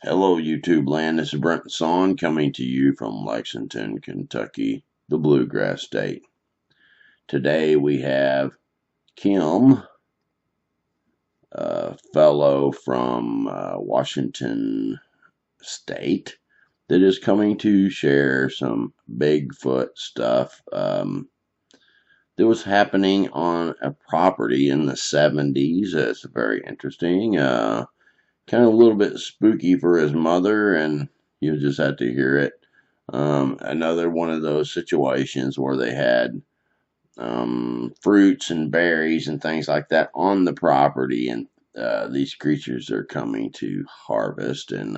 Hello, YouTube land. This is Brenton coming to you from Lexington, Kentucky, the Bluegrass State. Today we have Kim, a fellow from Washington State, that is coming to share some Bigfoot stuff that was happening on a property in the 70s. It's very interesting. Kind of a little bit spooky for his mother, and you just had to hear it. Another one of those situations where they had fruits and berries and things like that on the property, and these creatures are coming to harvest, and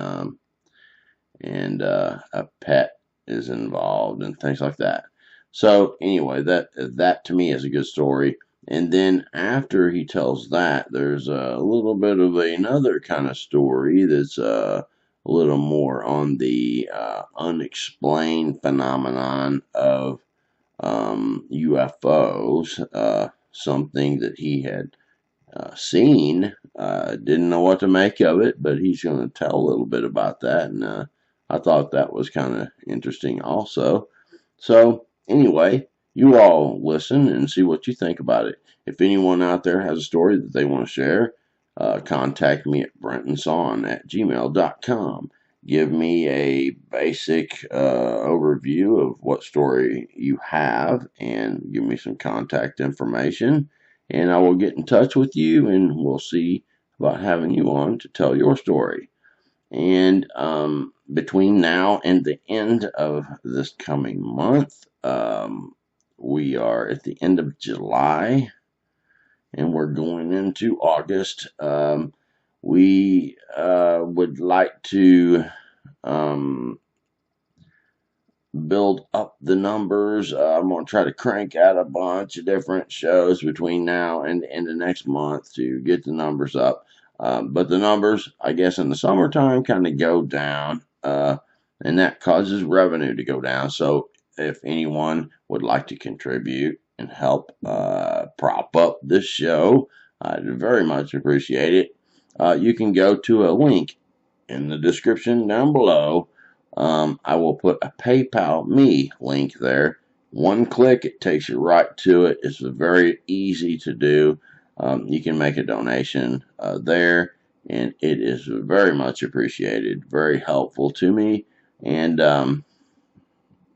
a pet is involved and things like that. So anyway, that to me is a good story. And then after he tells that, there's a little bit of another kind of story that's a little more on the unexplained phenomenon of UFOs, something that he had seen. Didn't know what to make of it, but he's going to tell a little bit about that, and I thought that was kind of interesting also. So anyway, you all listen and see what you think about it. If anyone out there has a story that they want to share, contact me at brentonsawin@gmail.com. Give me a basic overview of what story you have and give me some contact information, and I will get in touch with you, and we'll see about having you on to tell your story. And between now and the end of this coming month, we are at the end of July, and we're going into August. We would like to build up the numbers. I'm going to try to crank out a bunch of different shows between now and the end of next month to get the numbers up. But the numbers, I guess, in the summertime kind of go down, and that causes revenue to go down. So if anyone would like to contribute and help prop up this show, I'd very much appreciate it. You can go to a link in the description down below. I will put a PayPal Me link there. One click, it takes you right to it. It's very easy to do. You can make a donation there, and it is very much appreciated, very helpful to me. And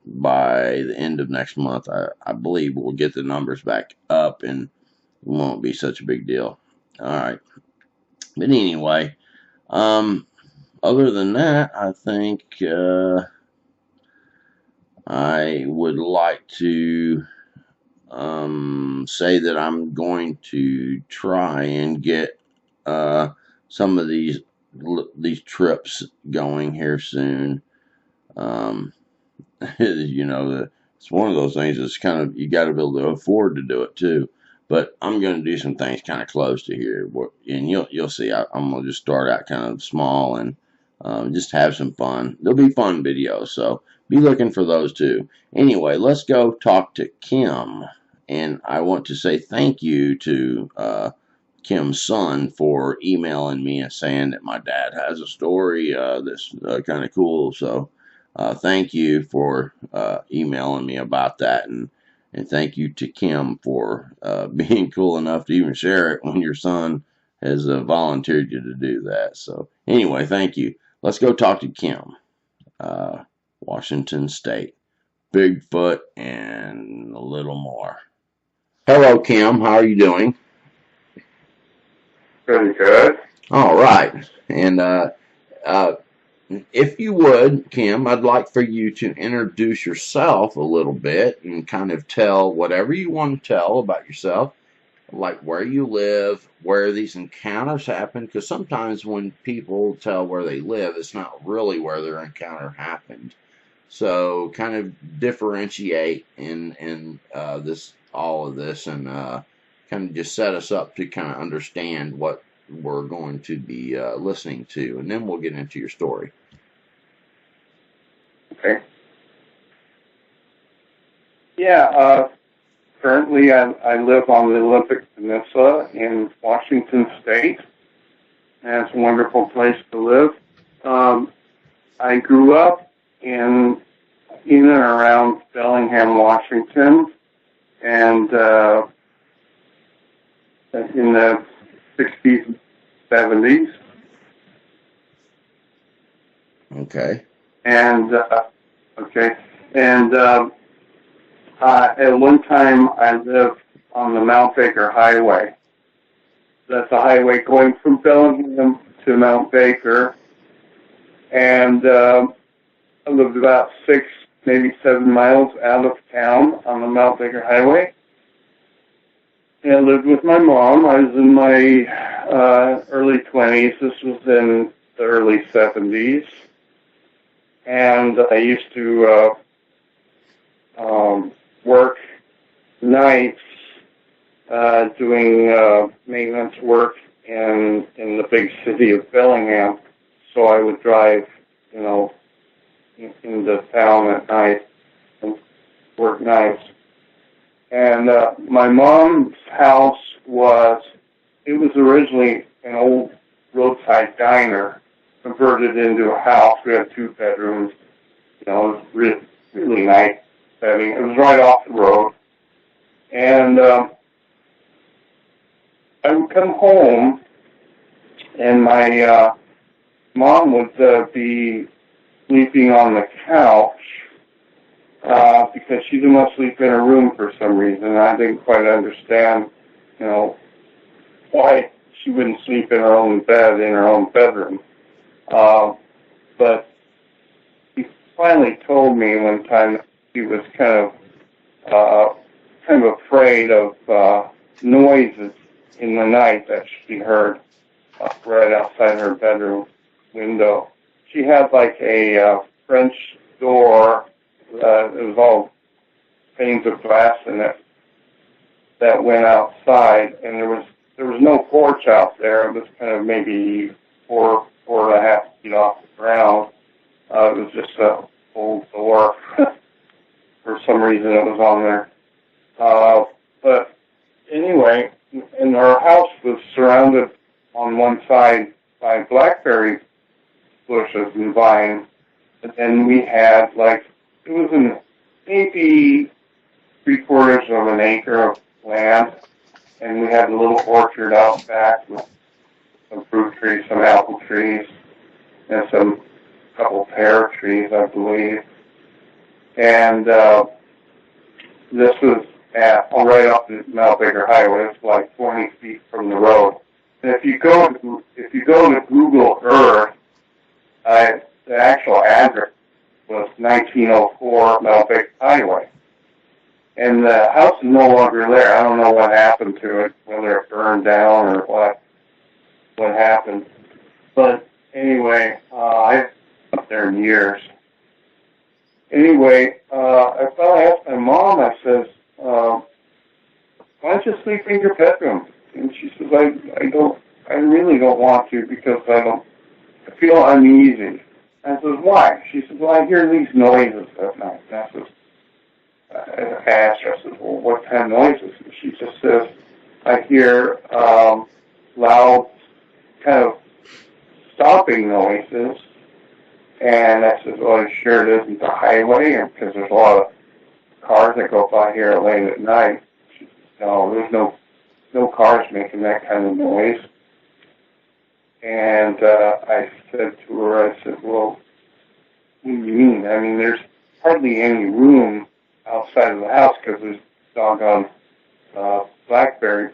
by the end of next month, I believe we'll get the numbers back up, and it won't be such a big deal. All right. But anyway, other than that, I think I would like to say that I'm going to try and get some of these trips going here soon. It's one of those things that's kind of, you got to be able to afford to do it too. But I'm going to do some things kind of close to here, and you'll see. I'm going to just start out kind of small and just have some fun. There'll be fun videos, so be looking for those too. Anyway, let's go talk to Kim, and I want to say thank you to Kim's son for emailing me and saying that my dad has a story that's kind of cool. So thank you for emailing me about that, and thank you to Kim for being cool enough to even share it when your son has volunteered you to do that. So anyway, thank you. Let's go talk to Kim, Washington State, Bigfoot, and a little more. Hello, Kim. How are you doing? Pretty good. All right. And if you would, Kim, I'd like for you to introduce yourself a little bit and kind of tell whatever you want to tell about yourself, like where you live, where these encounters happen, because sometimes when people tell where they live, it's not really where their encounter happened. So kind of differentiate in this all of this, and kind of just set us up to kind of understand what we're going to be listening to, and then we'll get into your story. Okay. Yeah, currently I live on the Olympic Peninsula in Washington State, and it's a wonderful place to live. I grew up in and around Bellingham, Washington, and in the 60s, 70s. Okay. And at one time I lived on the Mount Baker Highway. That's a highway going from Bellingham to Mount Baker, and I lived about 6, maybe 7 miles out of town on the Mount Baker Highway. And I lived with my mom. I was in my early 20s. This was in the early 70s. And I used to work nights doing maintenance work in the big city of Bellingham. So I would drive, into town at night and work nights. And my mom's house was originally an old roadside diner converted into a house. We had 2 bedrooms. It was really, really nice setting. It was right off the road. And I would come home, and my mom would be sleeping on the couch because she didn't want to sleep in her room for some reason. I didn't quite understand, why she wouldn't sleep in her own bed in her own bedroom. But she finally told me one time that she was kind of afraid of noises in the night that she heard right outside her bedroom window. She had like a French door. It was all panes of glass in it that went outside, and there was no porch out there. It was kind of maybe 4.5 feet off the ground. It was just an old door. For some reason, it was on there. But anyway, and our house was surrounded on one side by blackberry bushes and vines, and then we had it was maybe 3/4 of an acre of land, and we had a little orchard out back with some fruit trees, some apple trees, and some couple pear trees, I believe. And this was right off the Mount Baker Highway. It's like 20 feet from the road. And if you go to Google Earth, the actual address was 1904 Mount Baker Highway. And the house is no longer there. I don't know what happened to it, whether it burned down or what happened. But anyway, I've been up there in years. Anyway, I finally asked my mom, I says, why don't you sleep in your bedroom? And she says, I really don't want to because I feel uneasy. I says, why? She says, well, I hear these noises at night. And I says, I asked her, I said, well, what kind of noises? And she just says, I hear loud kind of stopping noises. And I said, well, sure it isn't the highway, because there's a lot of cars that go by here late at night. She said, no, there's no cars making that kind of noise. And I said to her, I said, well, what do you mean? I mean, there's hardly any room outside of the house because there's doggone blackberry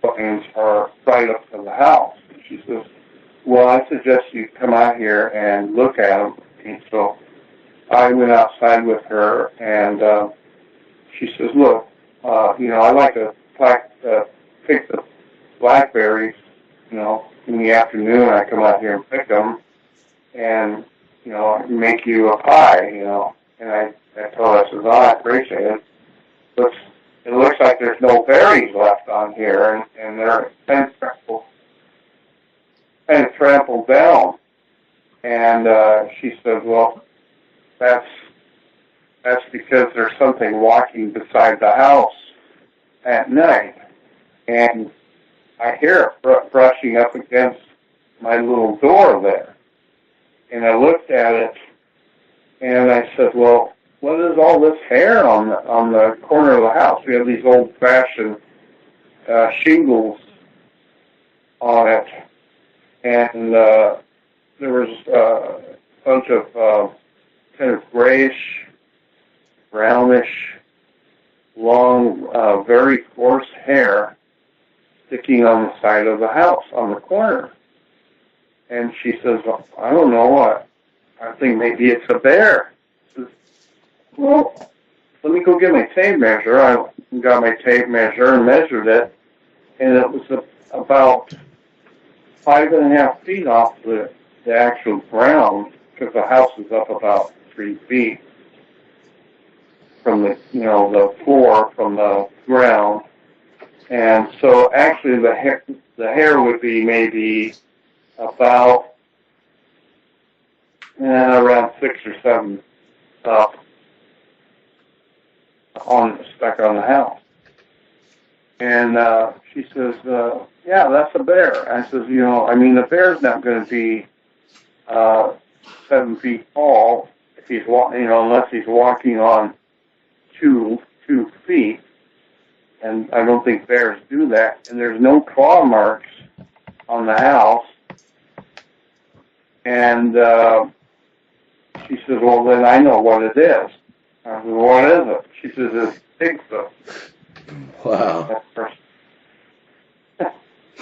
vines are right up to the house. And she says, well, I suggest you come out here and look at them. And so I went outside with her, and she says, look, I like to pick the blackberries, in the afternoon. I come out here and pick them and, make you a pie, And I told her, I says, oh, I appreciate it. It looks like there's no berries left on here, and they're kind of trampled down. And she said, well, that's because there's something walking beside the house at night. And I hear it brushing up against my little door there. And I looked at it, and I said, well, what is all this hair on the corner of the house? We have these old-fashioned shingles on it, and there was a bunch of kind of grayish, brownish, long, very coarse hair sticking on the side of the house on the corner. And she says, well, I don't know, I think maybe it's a bear. I says, well, let me go get my tape measure. I got my tape measure and measured it, and it was about 5.5 feet off the actual ground, because the house is up about 3 feet from the, the floor, from the ground. And so actually the hair would be maybe about around 6 or 7 up stuck on the house. And she says, yeah, that's a bear. I says, the bear's not going to be 7 feet tall if he's unless he's walking on two feet. And I don't think bears do that. And there's no claw marks on the house. And she says, well, then I know what it is. I said, what is it? She says, it's Bigfoot. Wow.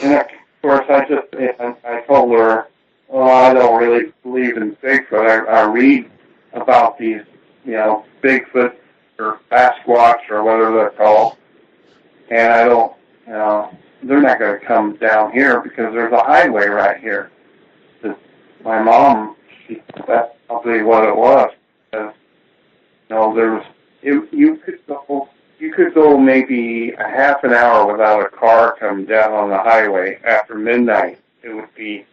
And of course, I told her, well, I don't really believe in Bigfoot. I read about these, Bigfoot or Sasquatch or whatever they're called. And I don't, they're not going to come down here because there's a highway right here. My mom, that's probably what it was. Because, you could go maybe a half an hour without a car coming down on the highway after midnight. It would be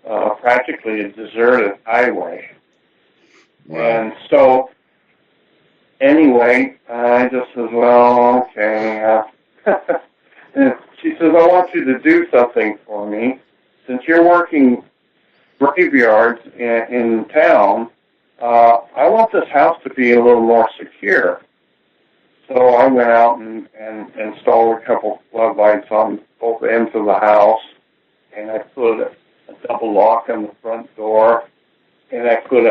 practically a deserted highway. Wow. And so, anyway, I just said, well, okay. And she says, I want you to do something for me. Since you're working graveyards in town, I want this house to be a little more secure. So I went out and installed a couple floodlights on both ends of the house, and I put a double lock on the front door, and I put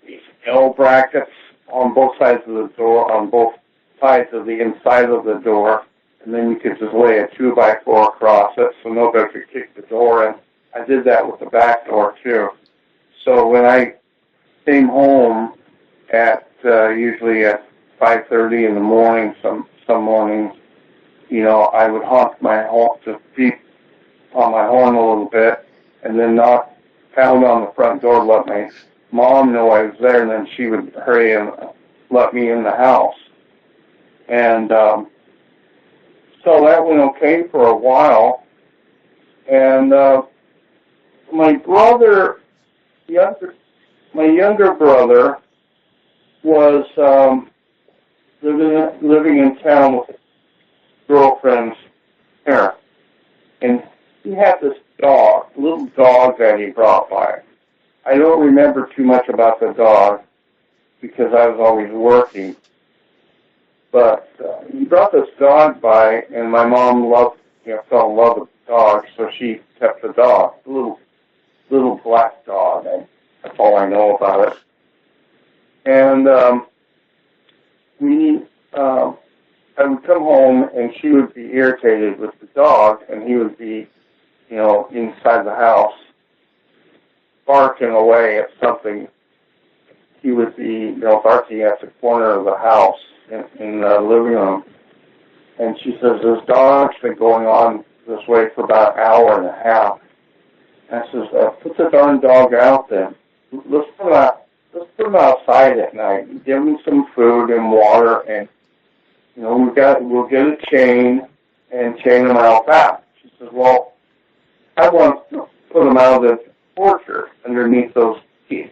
these L brackets on both sides of the door, on both sides of the inside of the door, and then you could just lay a 2x4 across it so nobody could kick the door in. I did that with the back door too. So when I came home usually at 5:30 in the morning, some mornings, I would honk my horn, just beep on my horn a little bit, and then pound on the front door, let my mom know I was there, and then she would hurry and let me in the house. And so that went okay for a while. And my younger brother was living in town with his girlfriend's parents. And he had this little dog that he brought by. I don't remember too much about the dog because I was always working. But he brought this dog by, and my mom fell in love with the dog, so she kept the dog, a little black dog. That's all I know about it. And I would come home, and she would be irritated with the dog, and he would be, inside the house, barking away at something. He would be, barking at the corner of the house in the living room. And she says, this dog's been going on this way for about an hour and a half. And I says, put the darn dog out then. Let's put him outside at night. Give him some food and water, and we'll get a chain and chain him out back. She says, well, I want to put him out of the orchard underneath those teeth.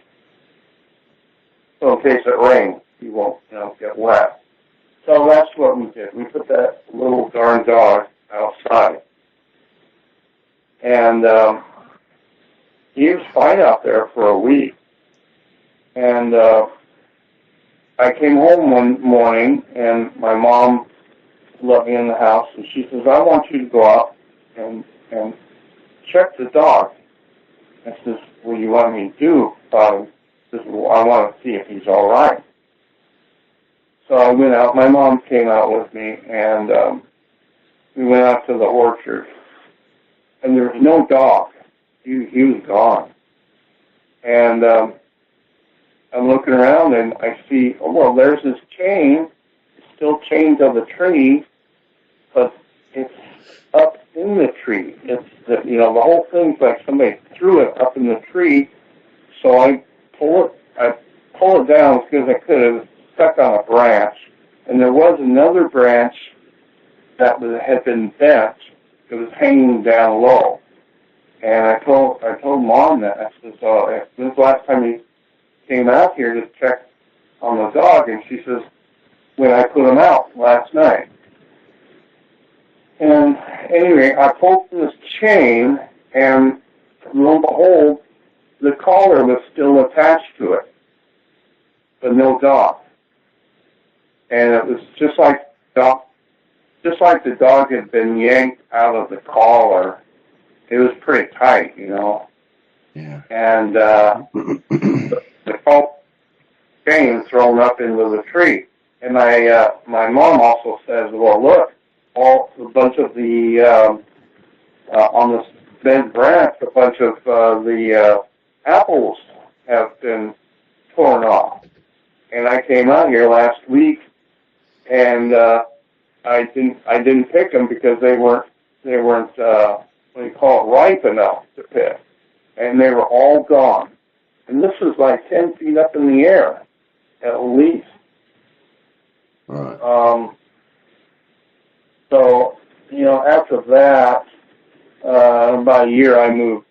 So in case it rains, he won't, get wet. So that's what we did. We put that little darn dog outside. And he was fine out there for a week. And I came home one morning, and my mom let me in the house, and she says, I want you to go out and check the dog. I says, what do you want me to do? Says, well, I want to see if he's all right. So I went out. My mom came out with me, and we went out to the orchard. And there was no dog. He was gone. And I'm looking around, and I see, oh, well, there's this chain. It's still chained to the tree, but it's up in the tree. It's the whole thing's like somebody threw it up in the tree. So I pull it down as good as I could. It was stuck on a branch, and there was another branch that had been bent. It was hanging down low. And I told Mom that. I said, so when's the last time you came out here to check on the dog? And she says, when I put him out last night. And anyway, I pulled this chain, and lo and behold, the collar was still attached to it, but no dog. And it was just like the dog had been yanked out of the collar. It was pretty tight, Yeah. And the whole chain thrown up into the tree. And my mom also says, well, look, a bunch of the on this bent branch, a bunch of the apples have been torn off. And I came out here last week, and I didn't pick them because they weren't what do you call it, ripe enough to pick, and they were all gone. And this was like 10 feet up in the air, at least. Right. So after that, about a year, I moved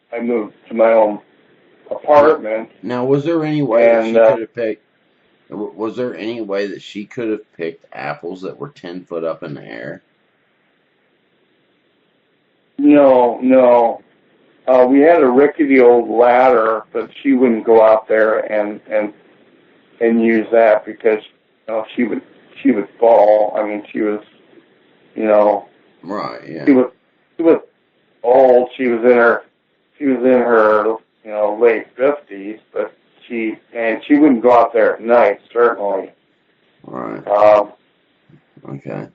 to my own apartment. Now, was there any way that she could have picked? Was there any way that she could have picked apples that were 10 foot up in the air? No. We had a rickety old ladder, but she wouldn't go out there and use that because she would fall. I mean, she was, Right. Yeah. She was old. She was in her late 50s, but she wouldn't go out there at night, certainly. Right. Okay.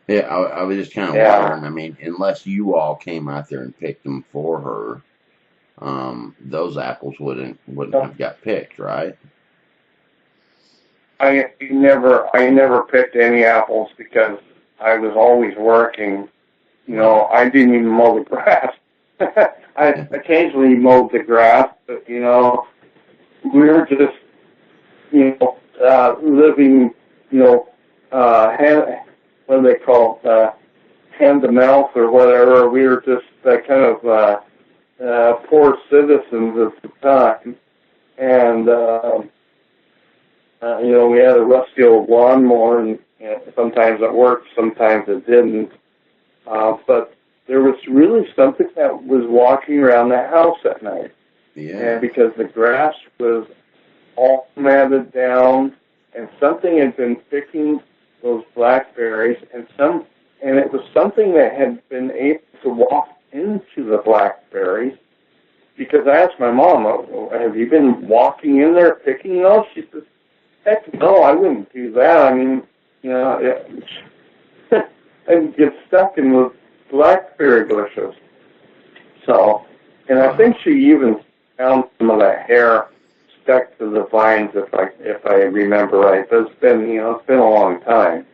Yeah, I was just kind of wondering. I mean, unless you all came out there and picked them for her, those apples wouldn't have got picked, right? I never picked any apples because I was always working. I didn't even mow the grass. I occasionally mowed the grass, but we were just living what do they call it, hand to mouth or whatever. We were just kind of poor citizens at the time, and we had a rusty old lawnmower, and sometimes it worked, sometimes it didn't. But there was really something that was walking around the house at night. Yeah. And because the grass was all matted down, and something had been picking those blackberries, and it was something that had been able to walk into the blackberries. Because I asked my mom, have you been walking in there picking those? She says, heck no, I wouldn't do that. I mean, I'd get stuck in the blackberry bushes. So, and I think she even found some of the hair stuck to the vines, if I remember right. But it's been a long time.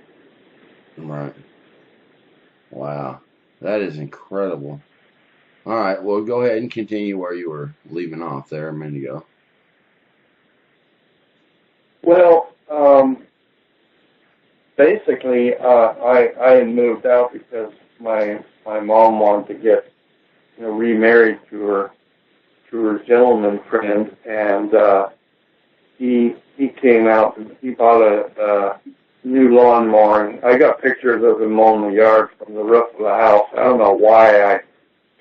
Right. Wow, that is incredible. All right, well, go ahead and continue where you were leaving off there a minute ago. Well, basically, I had moved out because my mom wanted to get remarried to her gentleman friend, and he came out and he bought a new lawnmower. And I got pictures of him mowing the yard from the roof of the house. I don't know why I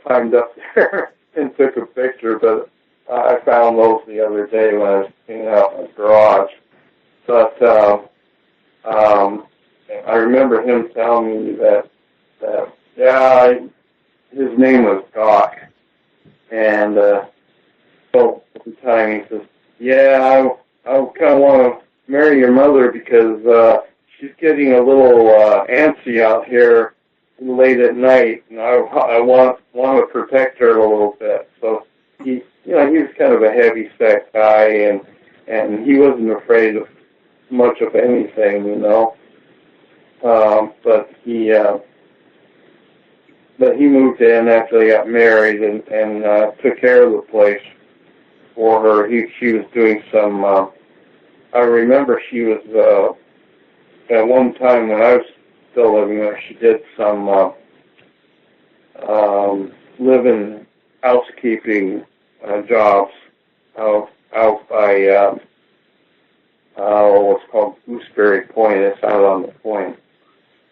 climbed up there and took a picture, but I found those the other day when I was cleaning out my garage. But I remember him telling me that his name was Doc, and so one time he says, "Yeah, I kind of want to marry your mother because she's getting a little antsy out here late at night, and I want to protect her a little bit." So he was kind of a heavy set guy, and he wasn't afraid of much of anything, but he moved in after they got married and took care of the place for her. She was doing some. I remember she was at one time when I was still living there. She did some living housekeeping jobs out by what's called Gooseberry Point. It's out on the point.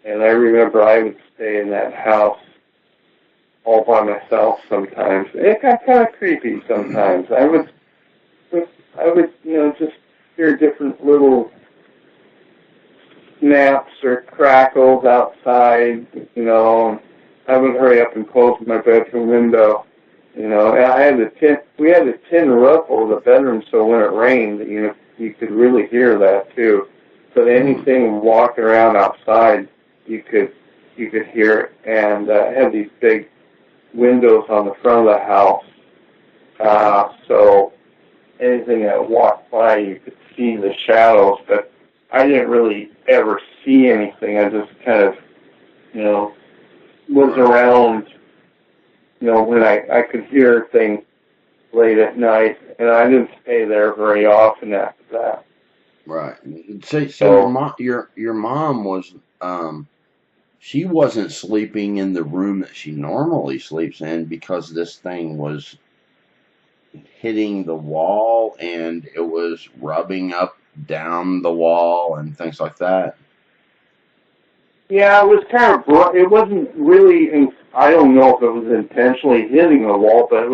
And I remember I would stay in that house all by myself sometimes. It got kind of creepy sometimes. I would just hear different little snaps or crackles outside, and I would hurry up and close my bedroom window, and we had a tin roof over the bedroom, so when it rained, you could really hear that too. But anything walking around outside, you could hear it, and it had these big windows on the front of the house, so anything that walked by, you could see the shadows, but I didn't really ever see anything. I just kind of, was around, when I could hear things late at night, and I didn't stay there very often after that. Right. So your mom was she wasn't sleeping in the room that she normally sleeps in because this thing was hitting the wall and it was rubbing up down the wall and things like that. Yeah, it was kind of, it wasn't really, I don't know if it was intentionally hitting the wall, but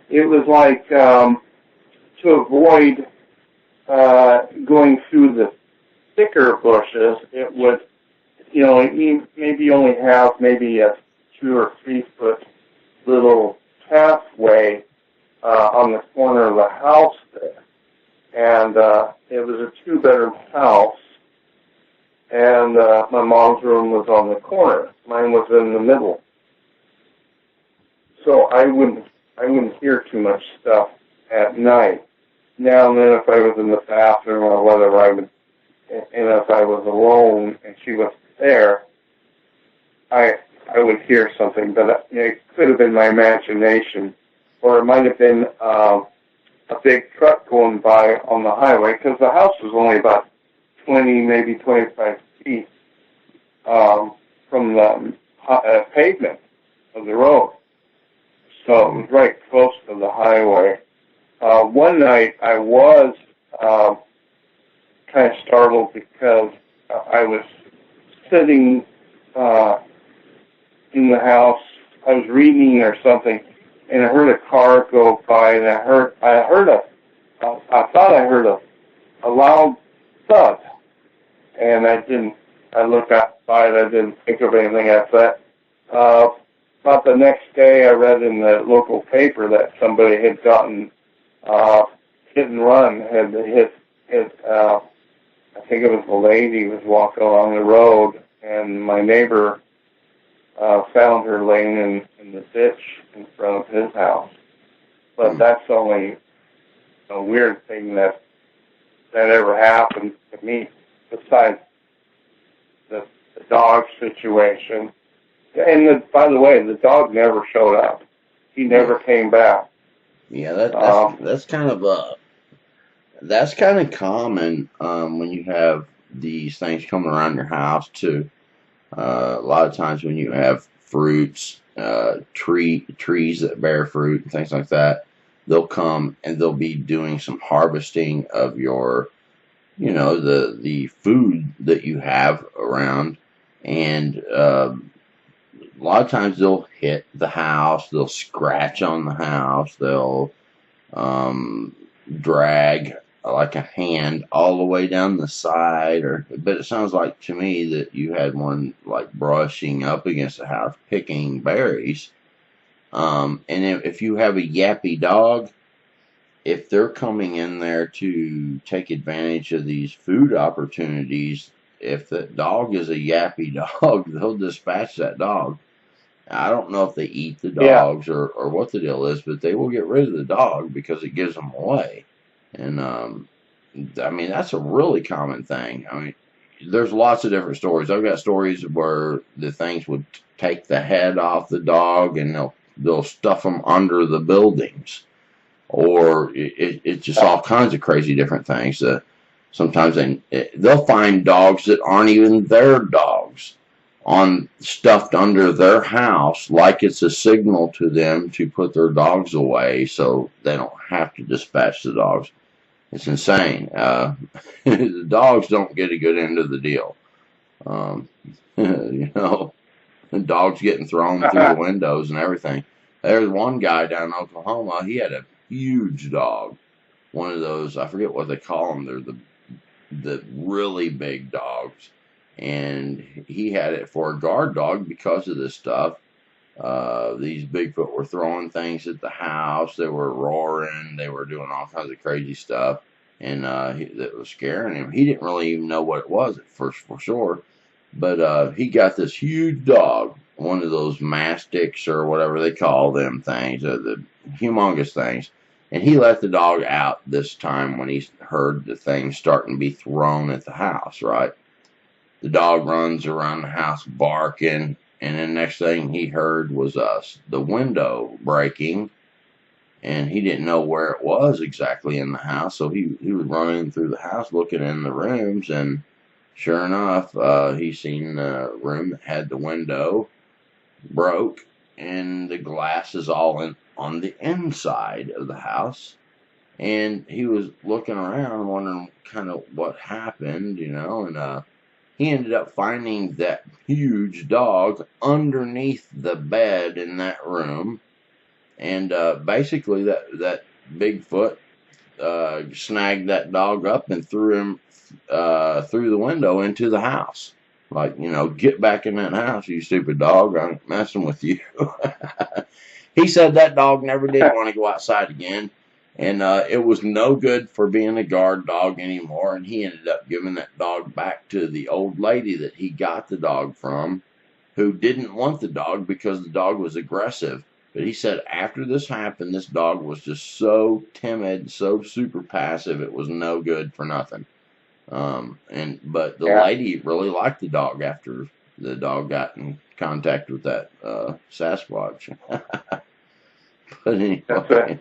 it was like to avoid going through the thicker bushes, it would, maybe only have maybe a 2 or 3 foot little pathway on the corner of the house there. And it was a 2-bedroom house, and my mom's room was on the corner. Mine was in the middle. So I wouldn't hear too much stuff at night. Now and then if I was in the bathroom or whatever, and if I was alone and she was there, I would hear something, but it could have been my imagination, or it might have been a big truck going by on the highway, because the house was only about 20, maybe 25 feet from the pavement of the road. So it was right close to the highway. One night I was kind of startled because I was sitting in the house. I was reading or something, and I heard a car go by, and I thought I heard a loud thud, and I looked outside, I didn't think of anything after that. About the next day, I read in the local paper that somebody had gotten hit and run, had hit, I think it was a lady who was walking along the road, and my neighbor found her laying in the ditch in front of his house. But that's only a weird thing that ever happened to me, besides the dog situation. And by the way, the dog never showed up. He never came back. Yeah, that's kind of common when you have these things coming around your house too. A lot of times when you have fruits, trees that bear fruit and things like that, they'll come and they'll be doing some harvesting of your, the food that you have around, and a lot of times they'll hit the house, they'll scratch on the house, they'll um, drag like a hand all the way down the side. But it sounds like to me that you had one like brushing up against the house, picking berries. And if you have a yappy dog, if they're coming in there to take advantage of these food opportunities, if the dog is a yappy dog, they'll dispatch that dog. I don't know if they eat the Yeah. dogs or what the deal is, but they will get rid of the dog because it gives them away. And I mean, that's a really common thing. I mean, there's lots of different stories. I've got stories where the things would take the head off the dog and they'll stuff them under the buildings, or it's just all kinds of crazy different things. Sometimes they'll find dogs that aren't even their dogs on stuffed under their house, like it's a signal to them to put their dogs away so they don't have to dispatch the dogs. It's insane. The dogs don't get a good end of the deal. You know, the dogs getting thrown through the windows and everything. There's one guy down in Oklahoma. He had a huge dog. One of those, I forget what they call them. They're the really big dogs. And he had it for a guard dog because of this stuff. These Bigfoot were throwing things at the house. They were roaring. They were doing all kinds of crazy stuff. And that was scaring him. He didn't really even know what it was at first, for sure. But he got this huge dog, one of those mastics or whatever they call them things, the humongous things. And he let the dog out this time when he heard the thing starting to be thrown at the house, right? The dog runs around the house barking, and then next thing he heard was the window breaking, and he didn't know where it was exactly in the house, so he was running through the house looking in the rooms, and sure enough, he seen the room that had the window broke, and the glass is all on the inside of the house. And he was looking around, wondering kind of what happened, and he ended up finding that huge dog underneath the bed in that room. And basically, that Bigfoot snagged that dog up and threw him through the window into the house. Like, get back in that house, you stupid dog. I'm messing with you. He said that dog never did want to go outside again. And it was no good for being a guard dog anymore. And he ended up giving that dog back to the old lady that he got the dog from, who didn't want the dog because the dog was aggressive. But he said after this happened, this dog was just so timid, so super passive, it was no good for nothing. But the lady really liked the dog after the dog got in contact with that Sasquatch. But anyway.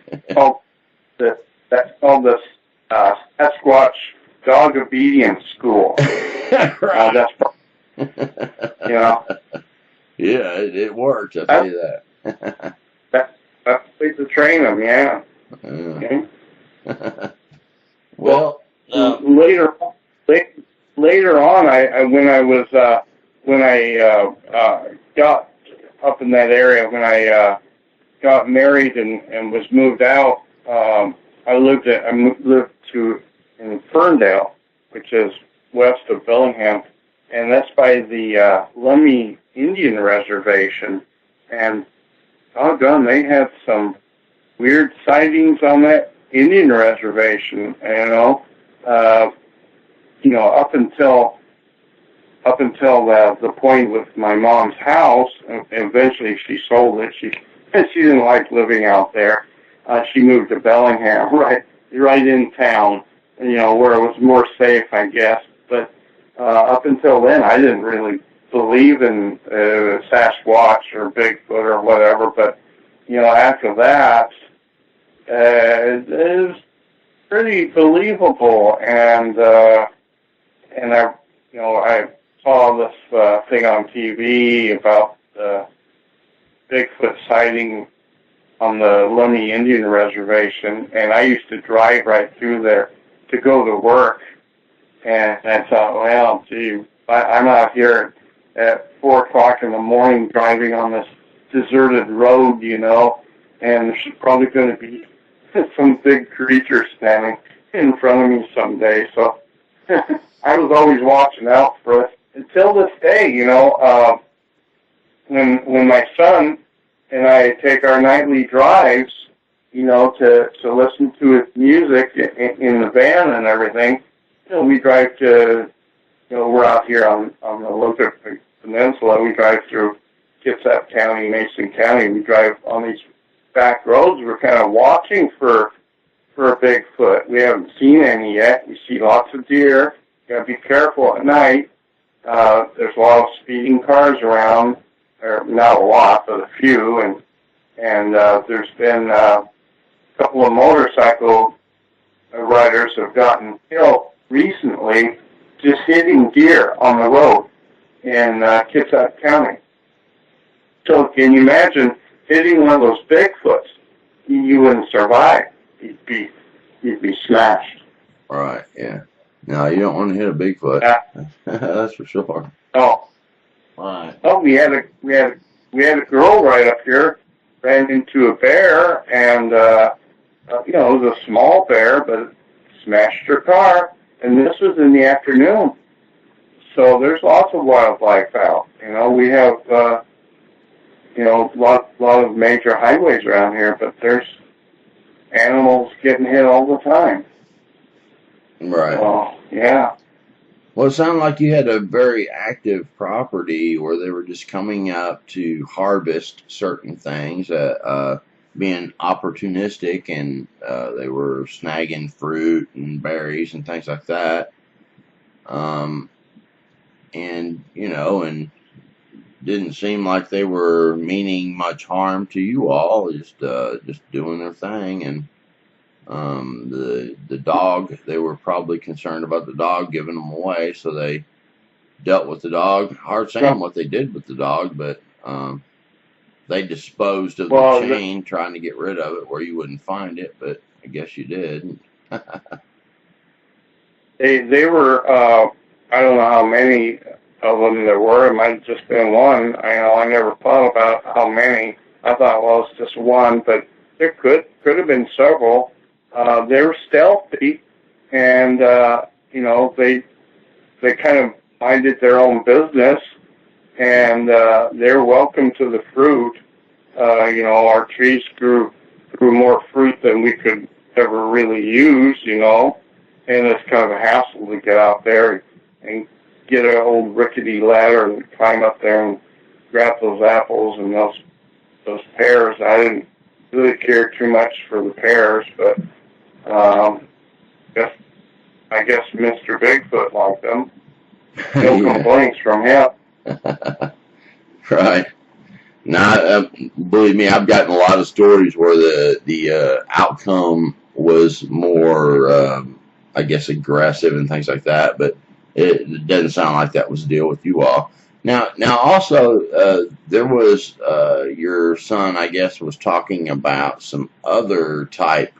That's called the Sasquatch Dog Obedience School. Right. Yeah, it works. I'll tell you that. That's the way to train them. Yeah. Okay. Well, later on, when I got up in that area, when I got married and was moved out, I moved in Ferndale, which is west of Bellingham, and that's by the Lummi Indian Reservation. And doggone, they had some weird sightings on that Indian reservation. Up until the point with my mom's house, and eventually she sold it. She didn't like living out there. She moved to Bellingham, right in town, where it was more safe, I guess. But up until then, I didn't really believe in Sasquatch or Bigfoot or whatever. But after that, it is pretty believable. And I saw this thing on TV about Bigfoot sighting on the Lummi Indian Reservation, and I used to drive right through there to go to work. And I thought, well, gee, I'm out here at 4 o'clock in the morning driving on this deserted road, you know, and there's probably going to be some big creature standing in front of me someday. So I was always watching out for it until this day, you know. When my son and I take our nightly drives, you know, to listen to his music in the van and everything, you know, we drive to, you know, we're out here on the Olympic Peninsula. We drive through Kitsap County, Mason County. We drive on these back roads. We're kind of watching for a Bigfoot. We haven't seen any yet. We see lots of deer. You gotta be careful at night. There's a lot of speeding cars around, or not a lot, but a few, and there's been a couple of motorcycle riders have gotten killed recently just hitting deer on the road in Kitsap County. So can you imagine hitting one of those Bigfoots? You wouldn't survive. You'd be smashed. All right, yeah. No, you don't want to hit a Bigfoot. Yeah. That's for sure. Oh. All right. Oh, we had a girl right up here ran into a bear, and you know, it was a small bear, but it smashed her car. And this was in the afternoon. So there's lots of wildlife out. You know, we have you know, lot of major highways around here, but there's animals getting hit all the time. Right. So, yeah. Well, it sounded like you had a very active property where they were just coming up to harvest certain things, being opportunistic, and they were snagging fruit and berries and things like that. And, you know, and didn't seem like they were meaning much harm to you all, just doing their thing. And the dog, they were probably concerned about the dog giving them away, so they dealt with the dog. Hard saying what they did with the dog, but they disposed of the chain, trying to get rid of it where you wouldn't find it, but I guess you did. They were, I don't know how many of them there were. It might have just been one. I never thought about how many. I thought, well, it's just one, but there could have been several. They were stealthy, and you know, they kind of minded their own business, and they're welcome to the fruit. You know, our trees grew more fruit than we could ever really use, you know, and it's kind of a hassle to get out there and get an old rickety ladder and climb up there and grab those apples and those pears. I didn't really care too much for the pears, but I guess Mr. Bigfoot liked them. No complaints from him. Right. Now, believe me, I've gotten a lot of stories where the outcome was more, I guess, aggressive and things like that, but it doesn't sound like that was the deal with you all. Now, also, there was your son, I guess, was talking about some other type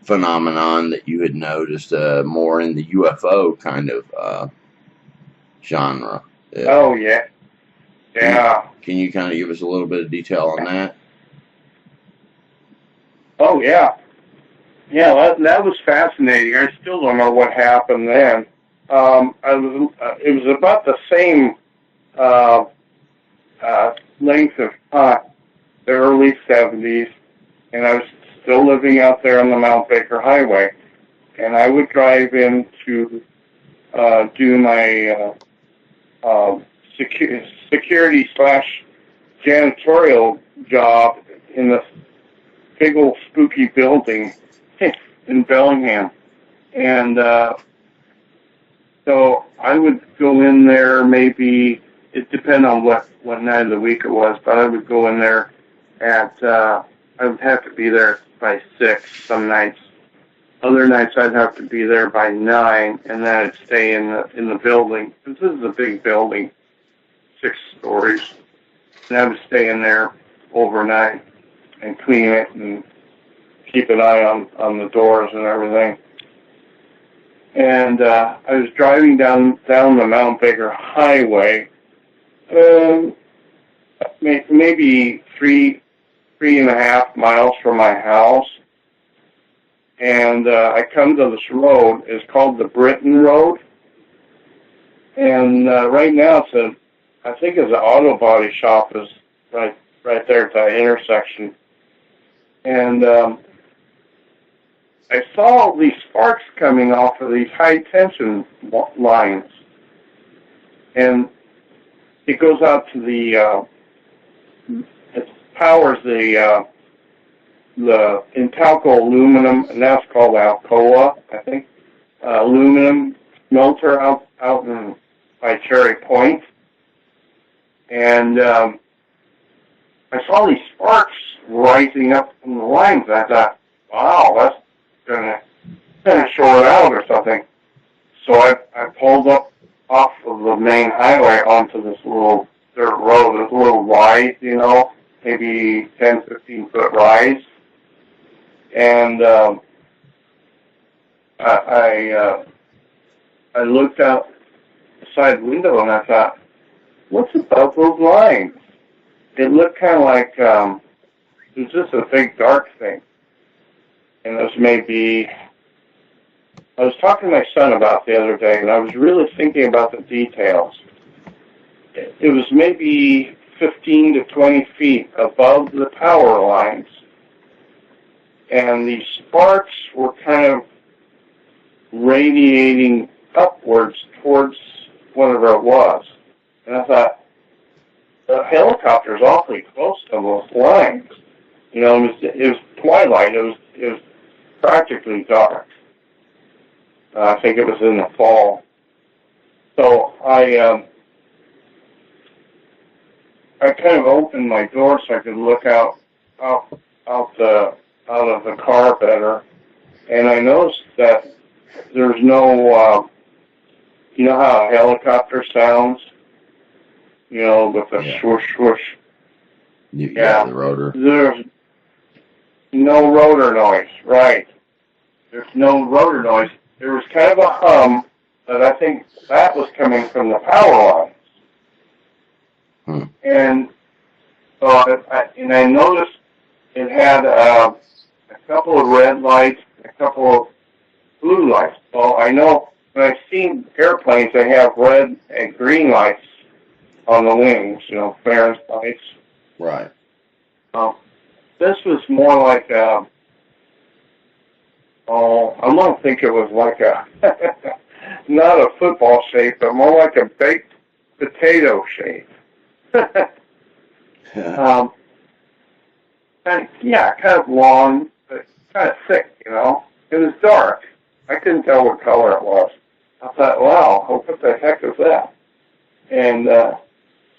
phenomenon that you had noticed more in the UFO kind of genre. Oh, yeah. Yeah. Can you kind of give us a little bit of detail on that? Oh, yeah. Yeah, that was fascinating. I still don't know what happened then. It was about the same length of time, the early 70s, and I was still living out there on the Mount Baker Highway. And I would drive in to do my security / janitorial job in this big old spooky building in Bellingham. And so I would go in there, maybe, it depended on what night of the week it was, but I would go in there at, I would have to be there by 6 some nights. Other nights I'd have to be there by 9, and then I'd stay in the building. This is a big building, 6 stories. And I would stay in there overnight and clean it and keep an eye on the doors and everything. And I was driving down the Mount Baker Highway, Um, maybe 3.5 miles from my house. And I come to this road. It's called the Britton Road. And right now I think it's an auto body shop is right there at that intersection. And I saw these sparks coming off of these high tension lines. And it goes out to it powers the Intalco aluminum, and that's called Alcoa, I think, aluminum smelter out by Cherry Point. And I saw these sparks rising up from the lines. I thought, wow, that's going to short out or something. So I pulled up off of the main highway onto this little dirt road. It's a little wide, maybe 10, 15-foot rise. And I looked out the side window and I thought, what's above those lines? It looked kind of like it was just a big dark thing. And it was maybe, I was talking to my son about the other day, and I was really thinking about the details. It was maybe 15 to 20 feet above the power lines. And these sparks were kind of radiating upwards towards whatever it was. And I thought, the helicopter's awfully close to those lines. It was twilight. It was practically dark. I think it was in the fall. So I kind of opened my door so I could look out of the car better, and I noticed that there's no, you know how a helicopter sounds, with the swoosh swoosh. Yeah, the rotor. There's no rotor noise, right? There's no rotor noise. There was kind of a hum, but I think that was coming from the power lines. And so I noticed it had a couple of red lights, a couple of blue lights. Well, I know when I've seen airplanes, they have red and green lights on the wings, pears lights. Right. This was more like I want to think it was like not a football shape, but more like a baked potato shape. Kind of long, but kind of thick, It was dark. I couldn't tell what color it was. I thought, wow, what the heck is that? And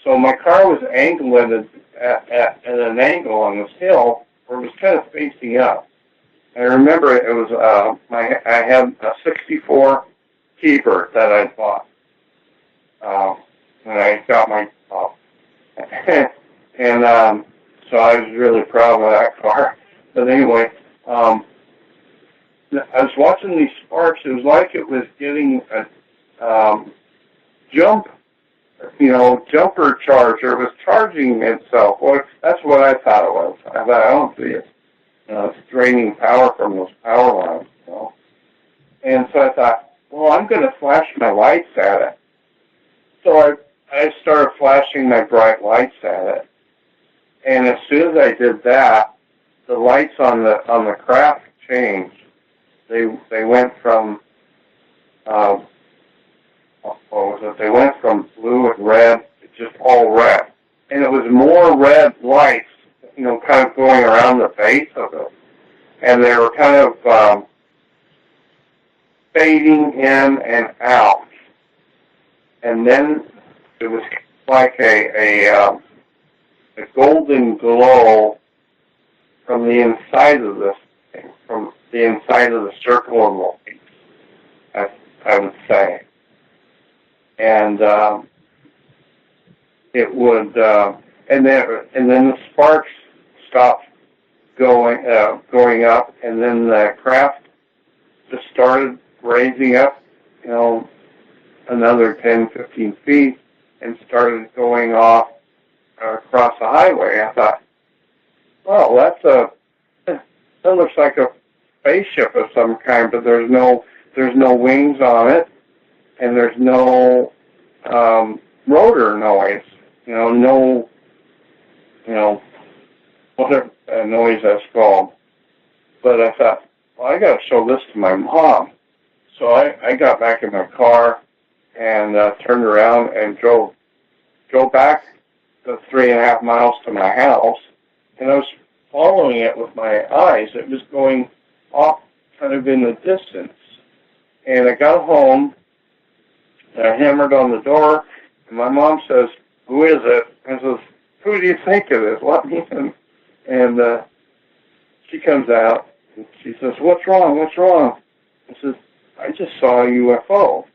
so my car was angled at an angle on this hill where it was kind of facing up. I remember it was I had a '64 Keeper that I bought when I got my and so I was really proud of that car. But anyway, I was watching these sparks. It was like it was getting a jumper charger. It was charging itself. Well, that's what I thought it was. I thought, I don't see it. It's draining power from those power lines. And so I thought, well, I'm going to flash my lights at it. So I started flashing my bright lights at it. And as soon as I did that, the lights on the craft changed. They went from They went from blue and red to just all red, and it was more red lights, kind of going around the base of it, and they were kind of fading in and out, and then it was like a golden glow from the inside of this thing, from the inside of the circle of light, I would say. And it would, and then the sparks stopped going up, and then the craft just started raising up, another 10, 15 feet, and started going off across the highway. I thought, well, that looks like a spaceship of some kind, but there's no wings on it, and there's no rotor noise. No, whatever noise that's called. But I thought, well, I got to show this to my mom. So I got back in my car and turned around and drove back the 3.5 miles to my house, and I was following it with my eyes. It was going off kind of in the distance. And I got home, and I hammered on the door, and my mom says, "Who is it?" I says, "Who do you think it is? Let me in." And she comes out, and she says, "What's wrong? What's wrong?" I says, "I just saw a UFO."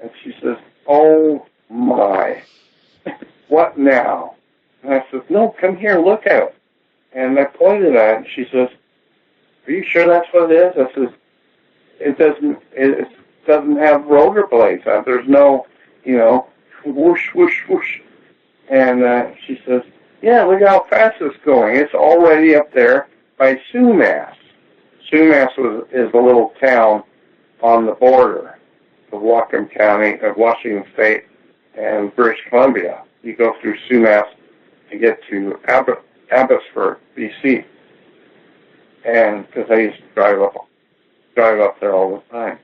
And she says, "Oh, my. What now?" And I said, "No, come here, look out." And I pointed at it, and she says, "Are you sure that's what it is?" I says, it doesn't have rotor blades. There's no, whoosh, whoosh, whoosh." And she says, "Yeah, look how fast it's going. It's already up there by Sumas." Sumas is a little town on the border of Whatcom County, of Washington State, and British Columbia. You go through Sumas to get to Abbotsford, BC. And because I used to drive up there all the time.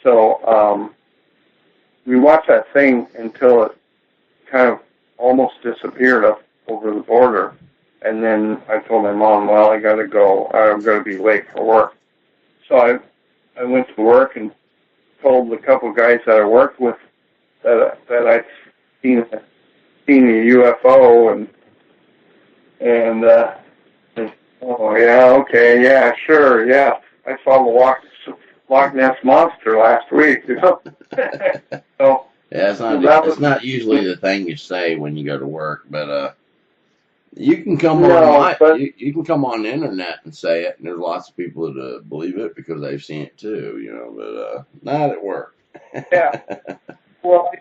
So we watched that thing until it kind of almost disappeared up over the border. And then I told my mom, "Well, I got to go. I'm going to be late for work." So I went to work and told the couple guys that I worked with that I'd seen a UFO, and "Oh, yeah, okay, yeah, sure, yeah. I saw the Loch Ness Monster last week." So Yeah, it's not usually the thing you say when you go to work, but you can come you can come on the internet and say it, and there's lots of people that believe it because they've seen it too, but not at work. Yeah. Well,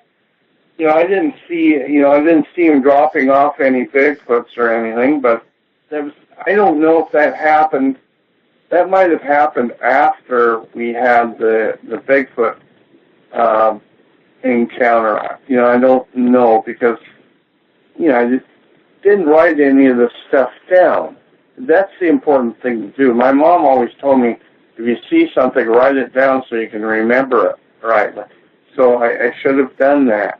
I didn't see him dropping off any Bigfoots or anything, but I don't know if that happened. That might have happened after we had the Bigfoot encounter. I don't know because I just didn't write any of this stuff down. That's the important thing to do. My mom always told me, if you see something, write it down so you can remember it right. So I should have done that,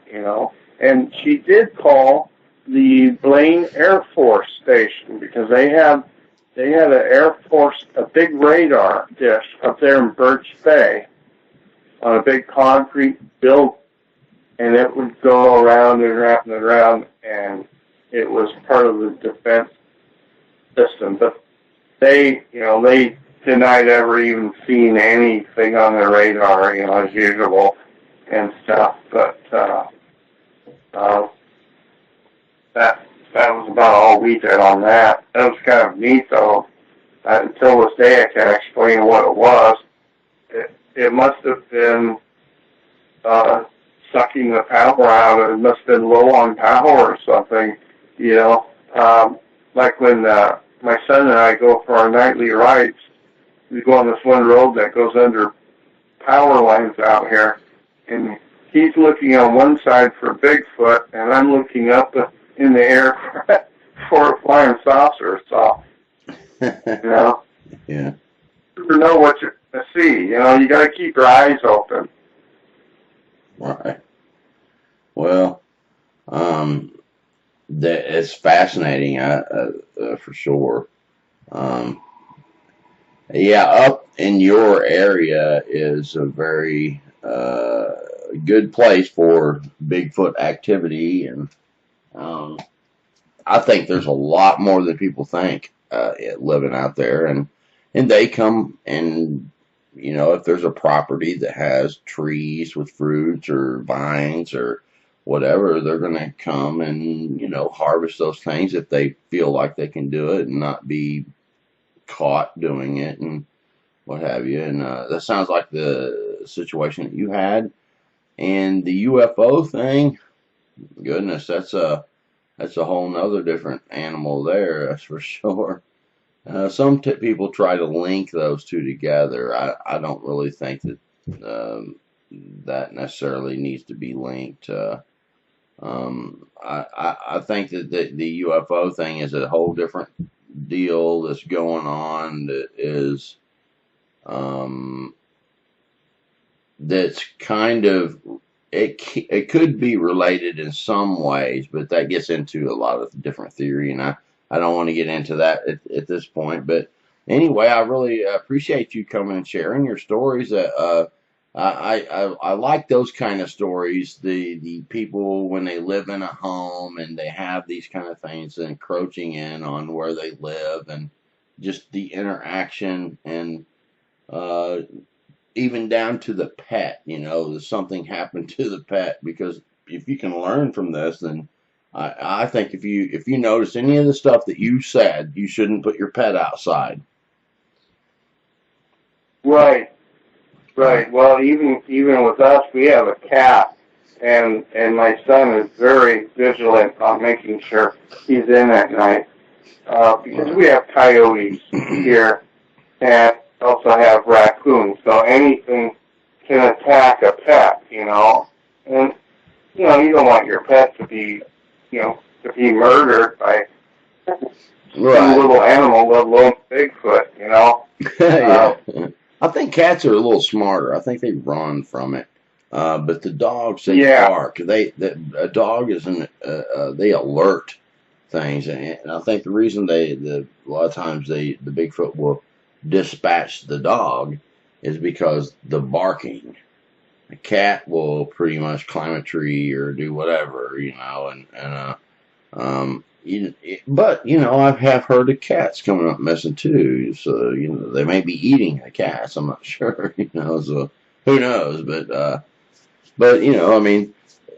And she did call the Blaine Air Force Station because they had a big radar dish up there in Birch Bay on a big concrete building, and it would go around and around and around, and it was part of the defense system. But they denied ever even seeing anything on the radar, as usual and stuff. But that was about all we did on that. That was kind of neat, though. Until this day, I can't explain what it was. It must have been sucking the power out. It must have been low on power or something, like when my son and I go for our nightly rides. We go on this one road that goes under power lines out here, and he's looking on one side for Bigfoot, and I'm looking up in the air for a flying saucer. So, Yeah. You never know what you see. You got to keep your eyes open. Right. Well, it's fascinating, for sure. Yeah, up in your area is a very good place for Bigfoot activity, and I think there's a lot more than people think living out there, and they come and if there's a property that has trees with fruits or vines or whatever, they're going to come and harvest those things if they feel like they can do it and not be caught doing it and what have you. And that sounds like the situation that you had. And the UFO thing, Goodness, that's a whole nother different animal there. That's for sure. Some people try to link those two together. I don't really think that that necessarily needs to be linked. I think that the UFO thing is a whole different deal that's going on that is um, that's kind of it could be related in some ways, but that gets into a lot of different theory, and I don't want to get into that at this point. But anyway, I really appreciate you coming and sharing your stories. I like those kind of stories. The people when they live in a home and they have these kind of things encroaching in on where they live, and just the interaction and uh, even down to the pet, something happened to the pet. Because if you can learn from this, then I think if you notice any of the stuff that you said, you shouldn't put your pet outside. Right, right. Well, even with us, we have a cat, and my son is very vigilant on making sure he's in at night because we have coyotes here, and also have raccoons. So anything can attack a pet, and you don't want your pet to be, to be murdered by some Right. little animal, let alone Bigfoot. Yeah. I think cats are a little smarter. I think they run from it. But the dogs, they Yeah, bark. A dog is they alert things, and I think the reason a lot of times the Bigfoot will dispatch the dog is because the barking. A cat will pretty much climb a tree or do whatever, but I have heard of cats coming up missing too. So they may be eating the cats. I'm not sure. So who knows? But I mean,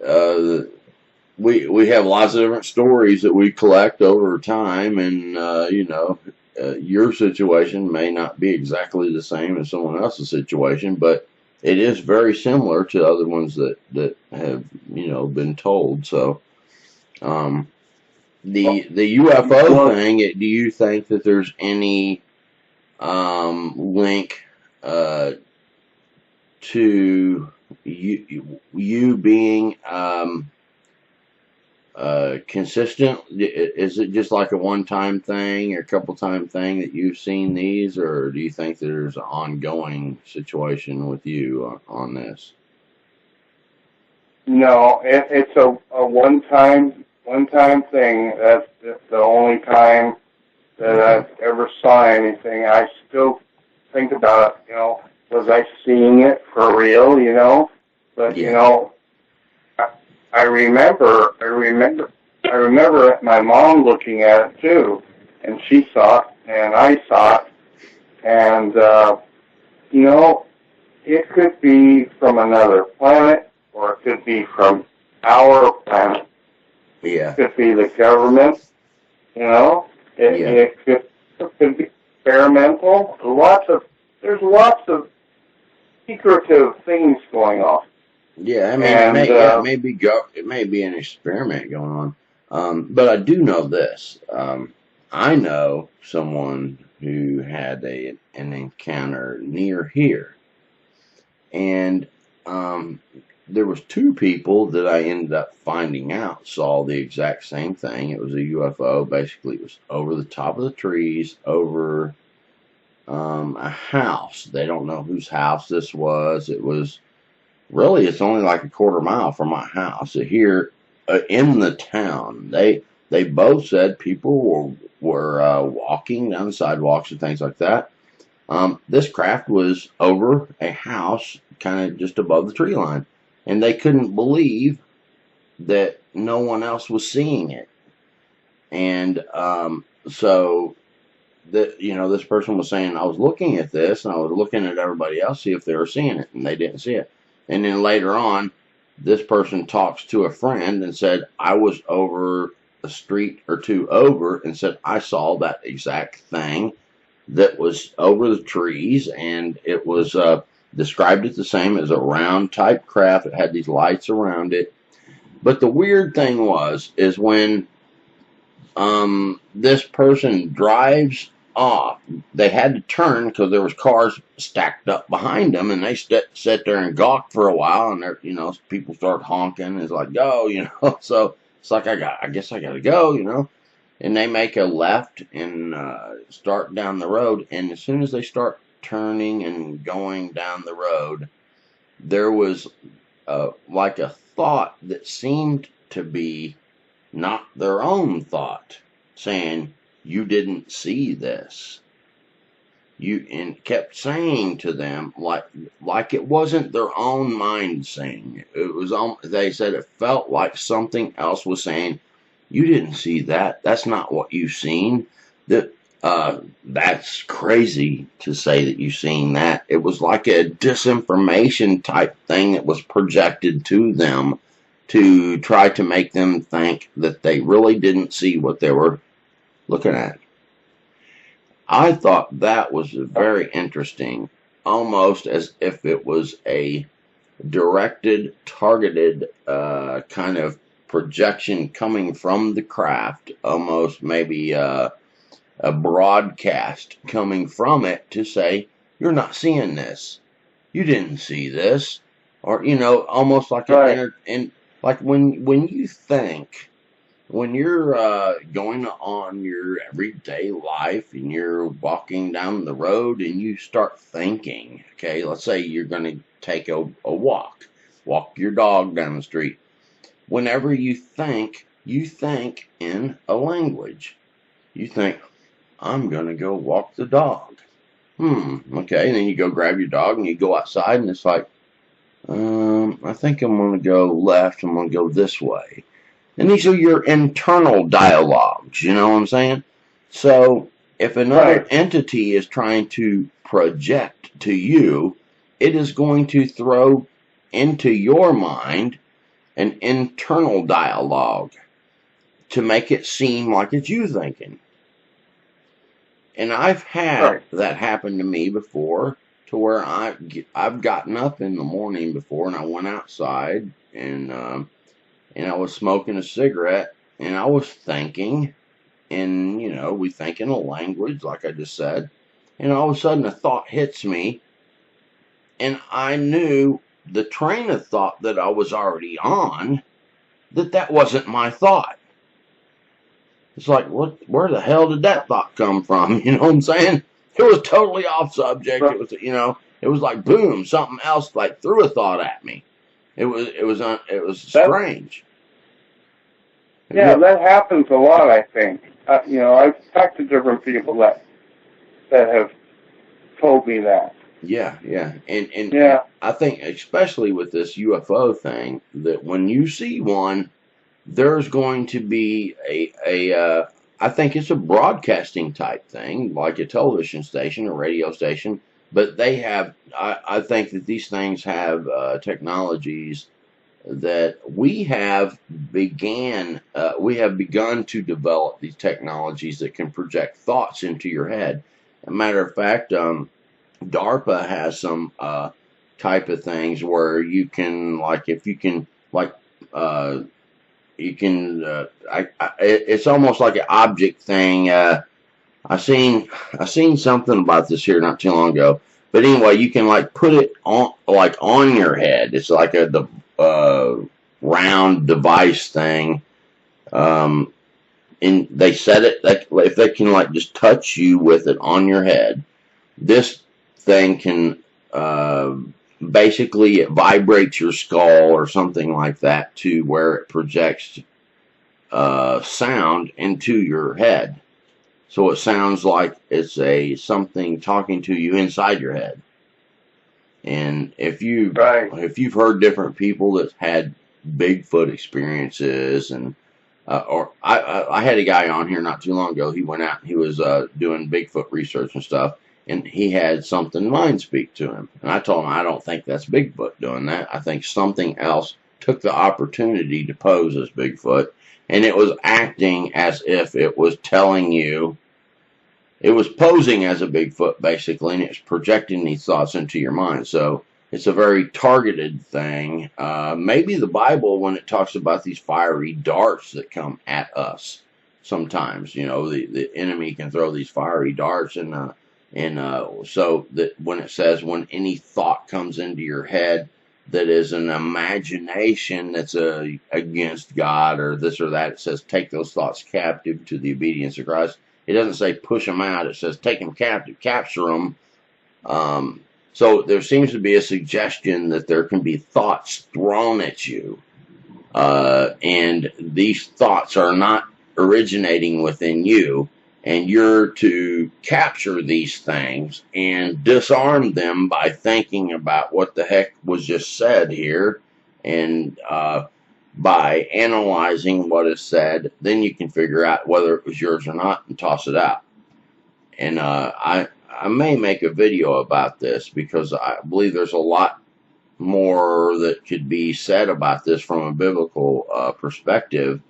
uh, we have lots of different stories that we collect over time, and your situation may not be exactly the same as someone else's situation, but it is very similar to other ones that have been told. So um, the UFO well, thing. Do you think that there's any link to you being consistent? Is it just like a one-time thing or a couple-time thing that you've seen these, or do you think there's an ongoing situation with you on this? no, it's a one time thing. That's the only time that Okay. I've ever saw anything. I still think about it, was I seeing it for real, But Yeah. I, I remember my mom looking at it too, and she saw it, and I saw it, and you know, it could be from another planet, or it could be from our planet. Yeah. It could be the government, you know. It, Yeah. it could be experimental. There's lots of secretive things going on, Yeah. I mean, and it may be an experiment going on. But I do know this. I know someone who had an encounter near here, and um, there was two people that I ended up finding out saw the exact same thing. It was a UFO. Basically, it was over the top of the trees, over a house. They don't know whose house this was. It was really, it's only like a quarter mile from my house. So here in the town, they both said people were walking down the sidewalks and things like that. This craft was over a house, kind of just above the tree line, and they couldn't believe that no one else was seeing it. And so that this person was saying, I was looking at this and I was looking at everybody else, see if they were seeing it, and they didn't see it. And then later on, this person talks to a friend and said, I was over a street or two over and said I saw that exact thing that was over the trees, and it was described it the same as a round type craft. It had these lights around it. But the weird thing is when this person drives off, they had to turn because there was cars stacked up behind them, and they sat there and gawked for a while, and people start honking. It's like, go, so it's like, I guess I gotta go, and they make a left and start down the road, and as soon as they start turning and going down the road, there was like a thought that seemed to be not their own thought, saying, you didn't see this. And kept saying to them like it wasn't their own mind saying it. It was, they said it felt like something else was saying, you didn't see that. That's not what you've seen. That's crazy to say that you've seen that. It was like a disinformation type thing that was projected to them to try to make them think that they really didn't see what they were looking at. I thought that was very interesting, almost as if it was a directed, targeted kind of projection coming from the craft, almost maybe a broadcast coming from it to say, you're not seeing this. You didn't see this. Or, almost like right. like when you think, when you're going on your everyday life and you're walking down the road and you start thinking, okay, let's say you're going to take a walk your dog down the street. Whenever you think in a language. You think, I'm going to go walk the dog. Okay, and then you go grab your dog and you go outside and it's like, I think I'm going to go left. I'm going to go this way. And these are your internal dialogues, you know what I'm saying? So if another entity is trying to project to you, it is going to throw into your mind an internal dialogue to make it seem like it's you thinking. And I've had that happen to me before, to where I've gotten up in the morning before and I went outside and I was smoking a cigarette and I was thinking, and we think in a language like I just said, and all of a sudden a thought hits me, and I knew the train of thought that I was already on, that wasn't my thought. It's like, where the hell did that thought come from? You know what I'm saying? It was totally off subject. It was, it was like, boom, something else like threw a thought at me. It was strange. Yeah, that happens a lot, I think. I've talked to different people that have told me that. Yeah. And yeah. I think, especially with this UFO thing, that when you see one, there's going to be I think it's a broadcasting type thing, like a television station or radio station, but they have, I think that these things have technologies that we have begun to develop, these technologies that can project thoughts into your head. As a matter of fact, DARPA has some type of things where you can, like, if you can, like, you can, it's almost like an object thing. I seen something about this here not too long ago. But anyway, you can like put it on your head. It's like the round device thing. And they said it that if they can like just touch you with it on your head, this thing can basically it vibrates your skull or something like that to where it projects sound into your head. So it sounds like it's something talking to you inside your head. And if you've heard different people that had Bigfoot experiences, and or I had a guy on here not too long ago. He went out. He was doing Bigfoot research and stuff, and he had something mind speak to him. And I told him, I don't think that's Bigfoot doing that. I think something else took the opportunity to pose as Bigfoot, and it was acting as if it was telling you. It was posing as a Bigfoot, basically, and it was projecting these thoughts into your mind. So it's a very targeted thing. Maybe the Bible, when it talks about these fiery darts that come at us, sometimes, the enemy can throw these fiery darts, and so that when it says, when any thought comes into your head that is an imagination that's against God or this or that, it says take those thoughts captive to the obedience of Christ. It doesn't say push them out. It says take them captive, capture them. So there seems to be a suggestion that there can be thoughts thrown at you, and these thoughts are not originating within you, and you're to capture these things and disarm them by thinking about what the heck was just said here, and by analyzing what is said, then you can figure out whether it was yours or not and toss it out. And I may make a video about this because I believe there's a lot more that could be said about this from a biblical perspective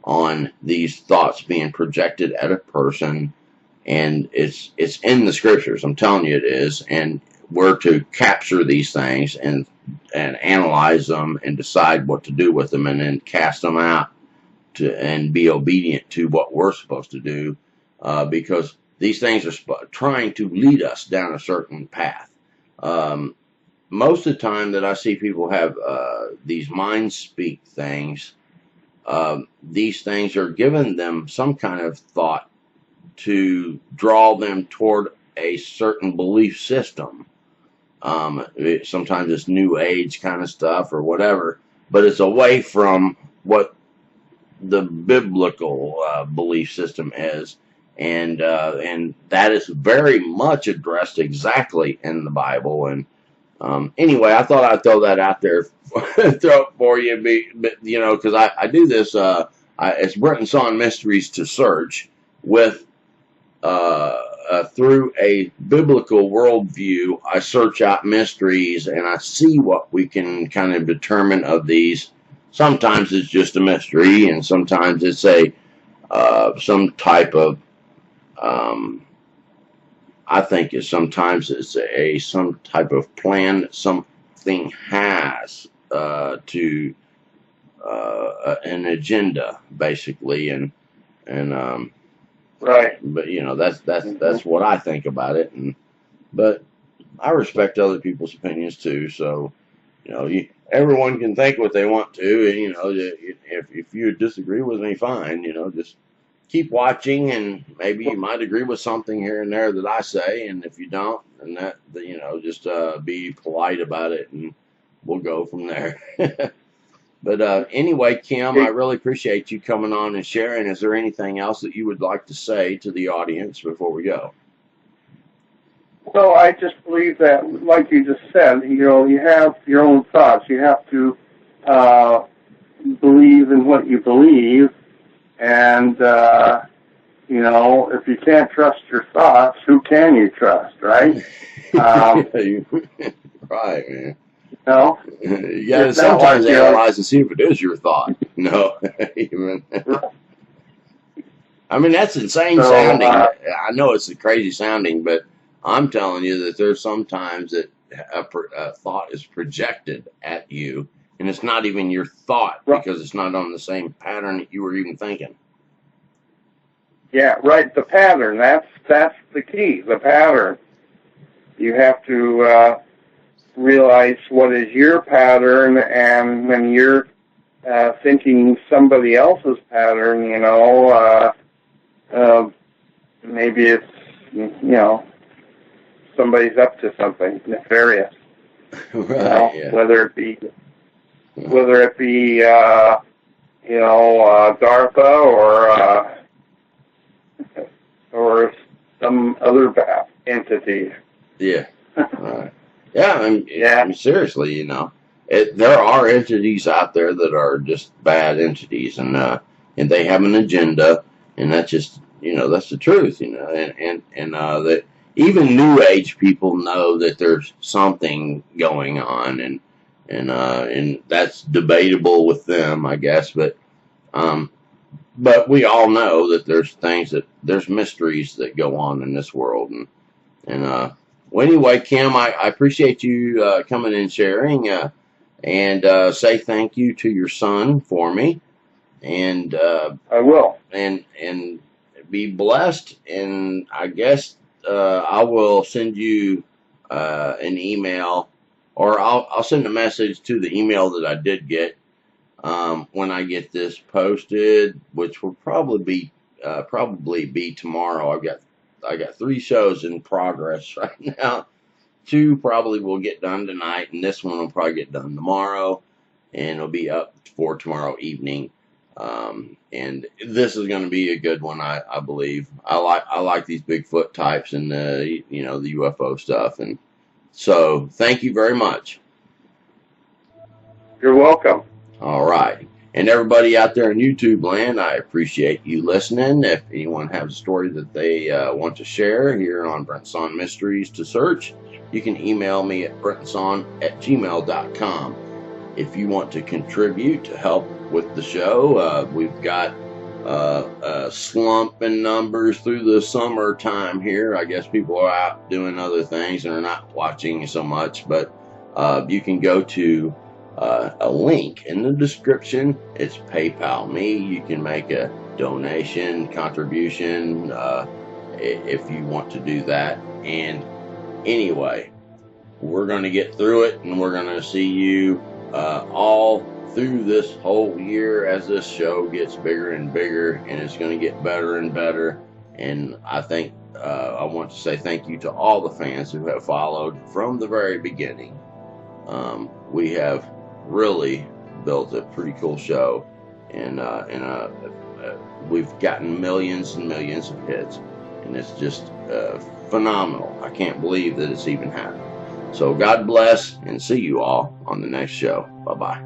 on these thoughts being projected at a person. And it's in the scriptures. I'm telling you it is. And we're to capture these things and analyze them and decide what to do with them, and then cast them out and be obedient to what we're supposed to do, because these things are trying to lead us down a certain path. Most of the time that I see people have these mind speak things, these things are giving them some kind of thought to draw them toward a certain belief system. Sometimes it's new age kind of stuff or whatever, but it's away from what the biblical belief system is. And that is very much addressed exactly in the Bible. And anyway, I thought I'd throw that out there, throw it for you, because I do this. It's Brentonsawin Mysteries to Search with through a biblical worldview. I search out mysteries and I see what we can kind of determine of these. Sometimes it's just a mystery, and sometimes it's some type of I think sometimes it's some type of plan that something has to an agenda, basically, and right. But that's what I think about it, but I respect other people's opinions too. So everyone can think what they want to, and if you disagree with me, fine. Just keep watching, and maybe you might agree with something here and there that I say, and if you don't, and just be polite about it, and we'll go from there. But anyway, Kim, I really appreciate you coming on and sharing. Is there anything else that you would like to say to the audience before we go? Well, I just believe that, like you just said, you have your own thoughts. You have to believe in what you believe. And, if you can't trust your thoughts, who can you trust, right? Right, man. Yeah, sometimes analyze and see if it is your thought. No. I mean, that's insane sounding. I know it's crazy sounding, but I'm telling you that there's sometimes that a thought is projected at you, and it's not even your thought because it's not on the same pattern that you were even thinking. Yeah, right. The pattern. That's the key. The pattern. You have to realize what is your pattern, and when you're thinking somebody else's pattern, maybe it's somebody's up to something nefarious. Right. Whether it be DARPA or some other entity. Yeah. Right. Yeah. I mean, seriously, there are entities out there that are just bad entities, and they have an agenda, and that's just that's the truth, and that even New Age people know that there's something going on, and that's debatable with them, I guess, but we all know that there's mysteries that go on in this world, and Well, anyway, Kim, I appreciate you coming and sharing, and say thank you to your son for me, and I will. and be blessed. And I guess I will send you an email, or I'll send a message to the email that I did get when I get this posted, which will probably be tomorrow. I got 3 shows in progress right now. 2 probably will get done tonight, and this one will probably get done tomorrow, and it'll be up for tomorrow evening. And this is going to be a good one, I believe. I like these Bigfoot types and the UFO stuff, and so thank you very much. You're welcome. All right. And everybody out there in YouTube land, I appreciate you listening. If anyone has a story that they want to share here on Brent Sawin Mysteries to Search, you can email me at brentonsawin@gmail.com. If you want to contribute to help with the show, we've got a slump in numbers through the summertime here. I guess people are out doing other things and are not watching so much, but you can go to a link in the description. It's PayPal me. You can make a donation, contribution, if you want to do that. And anyway, we're going to get through it, and we're going to see you all through this whole year as this show gets bigger and bigger, and it's going to get better and better. And I think I want to say thank you to all the fans who have followed from the very beginning. We have really built a pretty cool show, and we've gotten millions and millions of hits, and it's just phenomenal. I can't believe that it's even happened. So God bless, and see you all on the next show. Bye-bye.